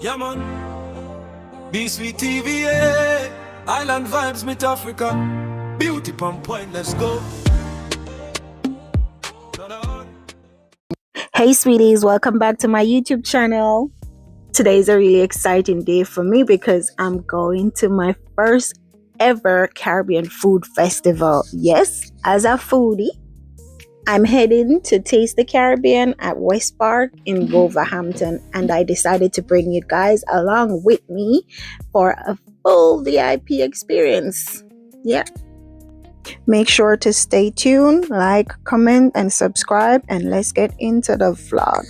Yeah, man. Be sweet TV, yeah. Island vibes, meet Africa. Beauty pump point, let's go. Hey sweeties, welcome back to my YouTube channel. Today is a really exciting day for me because I'm going to my first ever Caribbean food festival. Yes, as a foodie, I'm heading to Taste the Caribbean at West Park in Wolverhampton, and I decided to bring you guys along with me for a full VIP experience. Yeah. Make sure to stay tuned, like, comment, and subscribe, and let's get into the vlog.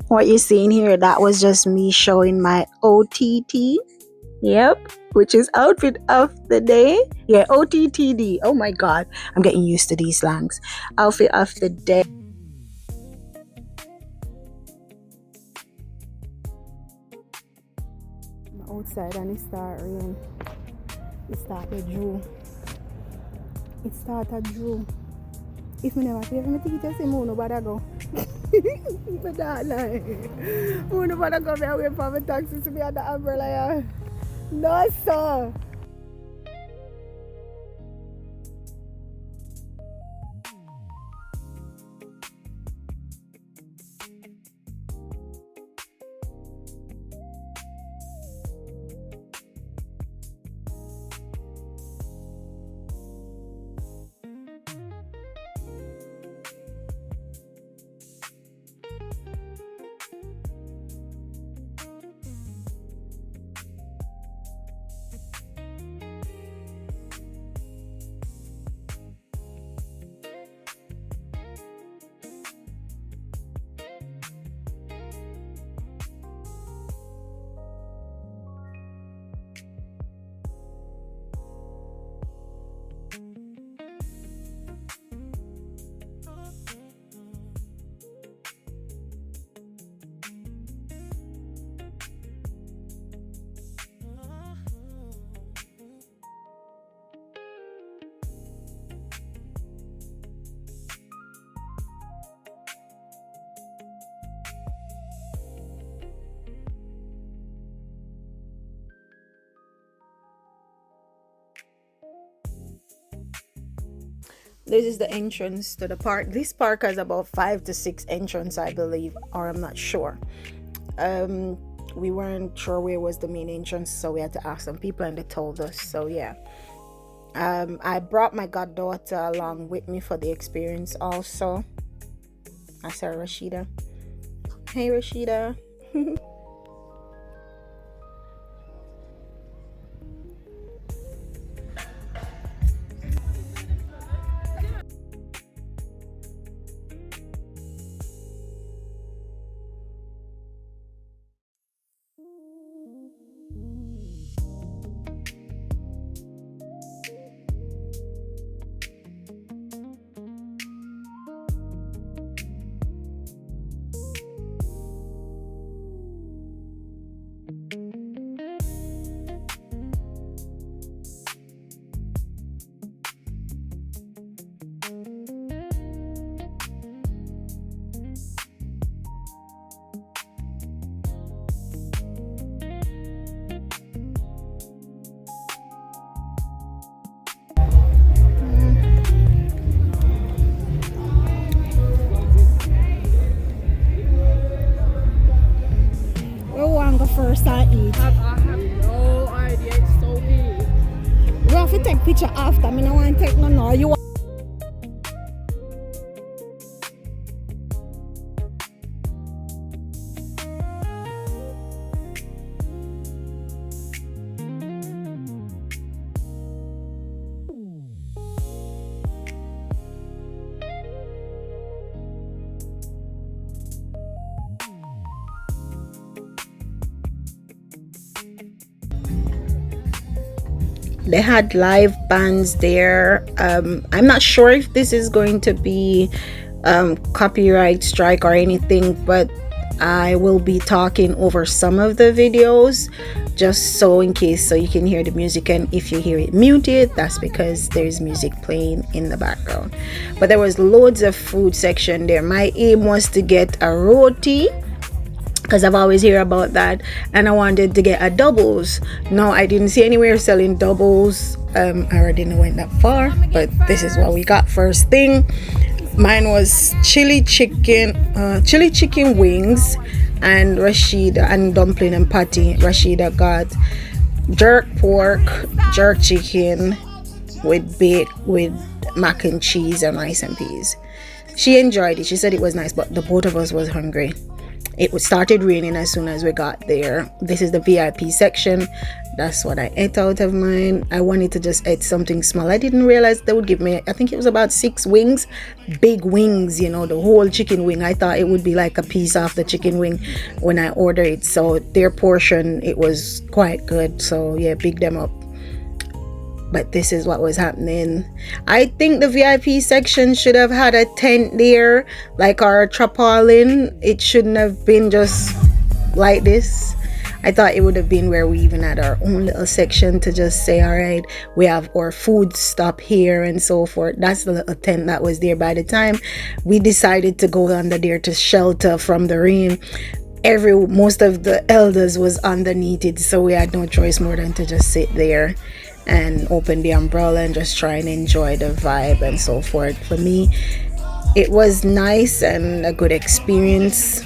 What you're seeing here, that was just me showing my OTT. Yep, which is outfit of the day. Yeah, OTTD. Oh my god, I'm getting used to these slangs. Outfit of the day. I'm outside and it start rain. It started Drew. It started Drew. If me never pay for my ticket, I say no bother go. But that lie. No bother go me away from my taxi to be at the umbrella. Yeah. No sir. This is the entrance to the park. This park has about 5 to 6 entrances, I believe, or I'm not sure. We weren't sure where was the main entrance, so we had to ask some people and they told us. So yeah, I brought my goddaughter along with me for the experience also. I saw Rashida. Hey Rashida. First I eat. I have no idea. It's so big. We have to take picture after. I mean, I want to take no. You They had live bands there. I'm not sure if this is going to be copyright strike or anything, but I will be talking over some of the videos just so in case, so you can hear the music, and if you hear it muted, that's because there's music playing in the background. But there was loads of food section there. My aim was to get a roti because I've always hear about that, and I wanted to get a doubles. No, I didn't see anywhere selling doubles. I already know went that far, but this is what we got first thing. Mine was chili chicken wings, and Rashida, and dumpling and patty. Rashida got jerk pork, jerk chicken with mac and cheese and rice and peas. She enjoyed it. She said it was nice, but the both of us was hungry. It started raining as soon as we got there. This is the VIP section. That's what I ate out of mine. I wanted to just eat something small. I didn't realize they would give me, I think it was about 6 wings, big wings, you know, the whole chicken wing. I thought it would be like a piece of the chicken wing when I ordered it. So their portion, it was quite good. So yeah, big them up. But this is what was happening. I think the VIP section should have had a tent there, like our tarpaulin. It shouldn't have been just like this. I thought it would have been where we even had our own little section to just say, all right, we have our food stop here and so forth. That's the little tent that was there. By the time we decided to go under there to shelter from the rain, most of the elders was underneath it, so we had no choice more than to just sit there and open the umbrella and just try and enjoy the vibe and so forth. For me, it was nice and a good experience.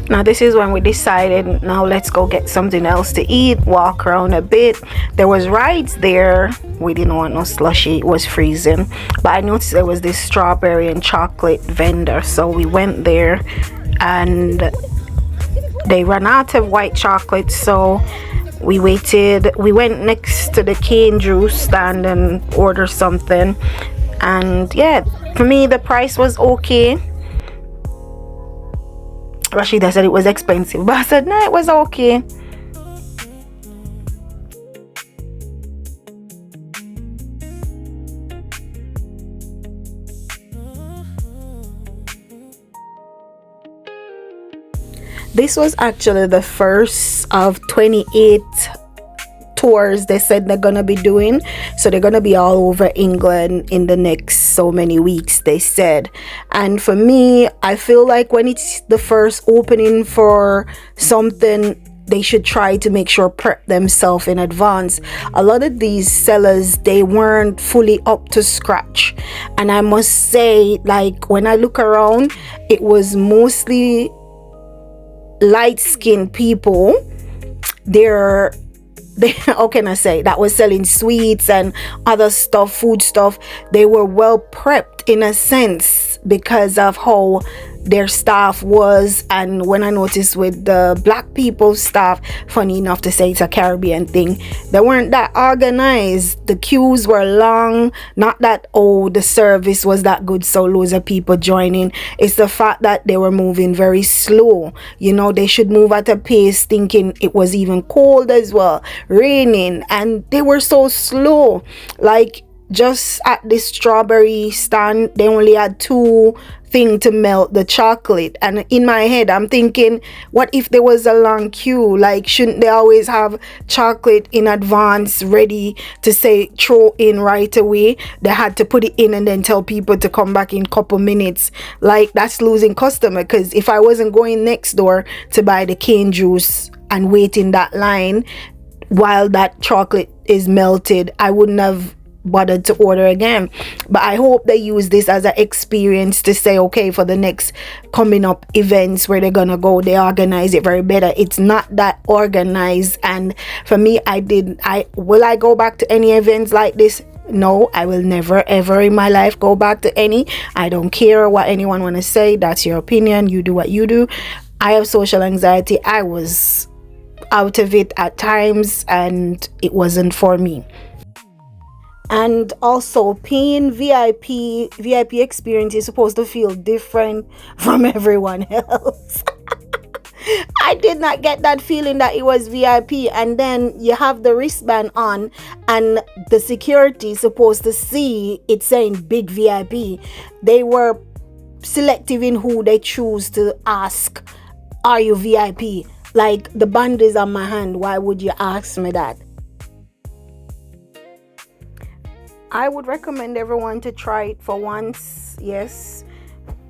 Now this is when we decided, now let's go get something else to eat, walk around a bit. There was rides there. We didn't want no slushy, it was freezing. But I noticed there was this strawberry and chocolate vendor, so we went there and they ran out of white chocolate, so we waited. We went next to the cane juice stand and ordered something, and yeah, for me the price was okay. Rashida said it was expensive, but I said no, it was okay. This was actually the first of 28 tours they said they're gonna be doing, so they're gonna be all over England in the next so many weeks, they said. And for me, I feel like when it's the first opening for something, they should try to make sure prep themselves in advance. A lot of these sellers, they weren't fully up to scratch, and I must say, like, when I look around, it was mostly light-skinned people. How can I say, that was selling sweets and other stuff, food stuff. They were well prepped in a sense because of how their staff was. And when I noticed with the black people staff, funny enough to say it's a Caribbean thing, they weren't that organized. The queues were long. Not that the service was that good, so loads of people joining. It's the fact that they were moving very slow. You know, they should move at a pace, thinking it was even cold as well, raining, and they were so slow. Like, just at the strawberry stand, they only had two thing to melt the chocolate, and in my head I'm thinking, what if there was a long queue? Like, shouldn't they always have chocolate in advance ready to say throw in right away? They had to put it in and then tell people to come back in couple minutes. Like, that's losing customer, because if I wasn't going next door to buy the cane juice and wait in that line while that chocolate is melted, I wouldn't have bothered to order again. But I hope they use this as an experience to say, okay, for the next coming up events where they're gonna go, they organize it very better. It's not that organized, and for me, will I go back to any events like this? No, I will never ever in my life go back to any. I don't care what anyone want to say. That's your opinion. You do what you do. I have social anxiety. I was out of it at times, and it wasn't for me. And also, paying VIP experience is supposed to feel different from everyone else. I did not get that feeling that it was VIP. And then you have the wristband on, and the security is supposed to see it saying big VIP. They were selective in who they choose to ask, are you VIP? Like, the band is on my hand, why would you ask me that? I would recommend everyone to try it for once, yes,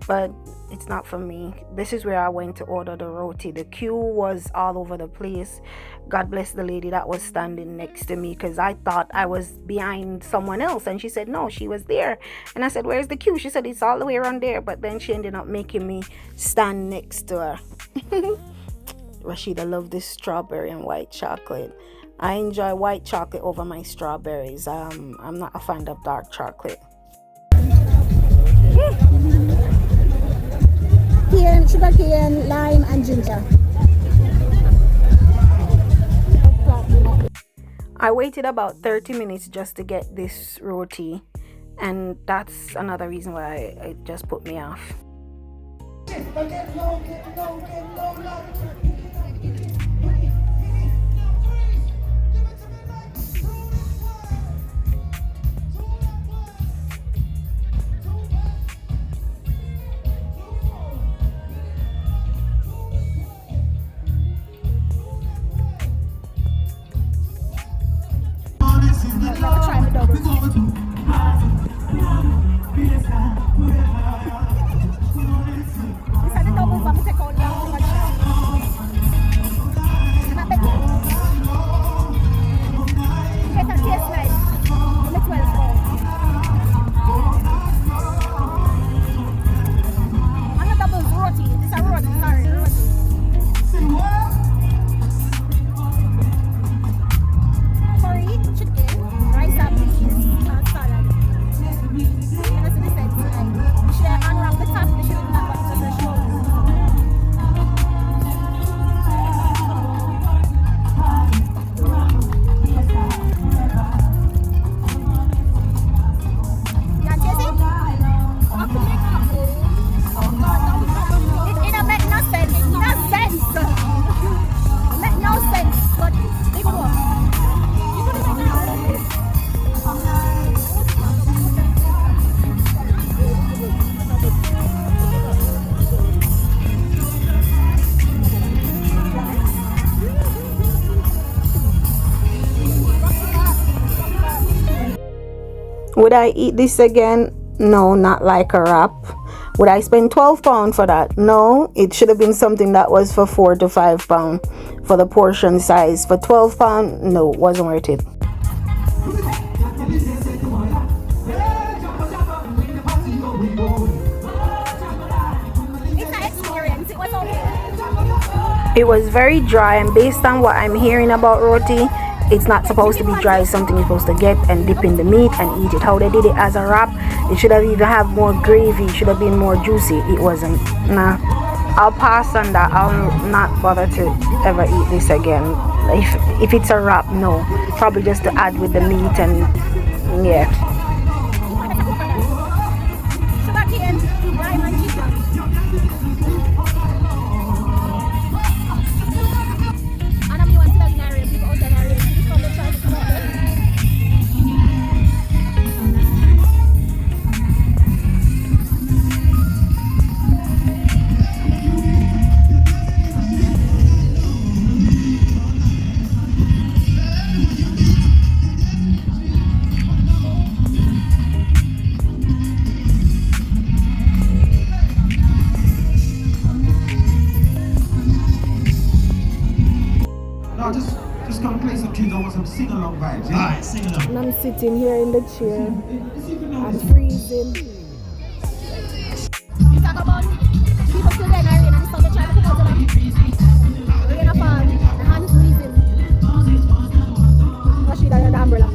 but it's not for me. This is where I went to order the roti. The queue was all over the place. God bless the lady that was standing next to me, because I thought I was behind someone else, and she said no, she was there. And I said, where's the queue? She said it's all the way around there. But then she ended up making me stand next to her. Rashida loved this strawberry and white chocolate. I enjoy white chocolate over my strawberries. I'm not a fan of dark chocolate. Sugar cane, lime, and ginger. I waited about 30 minutes just to get this roti, and that's another reason why it just put me off. Would I eat this again? No, not like a wrap. Would I spend £12 for that? No, it should have been something that was for £4 to £5 for the portion size. For £12, no, wasn't worth it. It was very dry, and based on what I'm hearing about roti, it's not supposed to be dry. It's something you're supposed to get and dip in the meat and eat it. How they did it as a wrap, it should have even have more gravy. It should have been more juicy. It wasn't. Nah, I'll pass on that. I'll not bother to ever eat this again. If it's a wrap, no. Probably just to add with the meat and yeah. Alright, sing along. And I'm sitting here in the chair. I'm freezing. You talk about people still getting rain and it's not the try to put out the rain of fall. The hand is freezing. Rashida, you're the umbrella.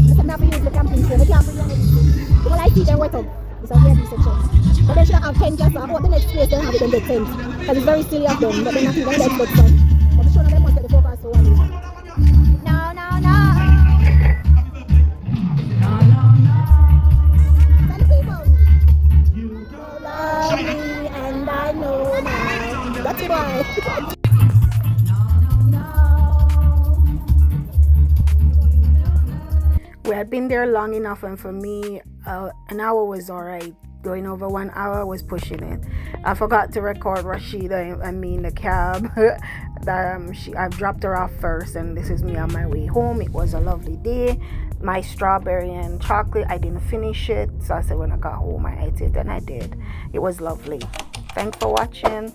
Listen, now we use the camping chair. We can't bring anything. Well, I see them wet up. It's a very section. But they should have 10 just about the next place they have it in the tent. Because it's very silly of them, but they're not even the experts done. But the show them must get the focus so well. No, no, no. Tell the people. You love me and I know now. That's why. We had been there long enough, and for me, an hour was alright. Going over 1 hour was pushing it. I forgot to record Rashida, the cab. I've dropped her off first, and this is me on my way home. It was a lovely day. My strawberry and chocolate, I didn't finish it, so I said when I got home I ate it, and I did. It was lovely. Thanks for watching.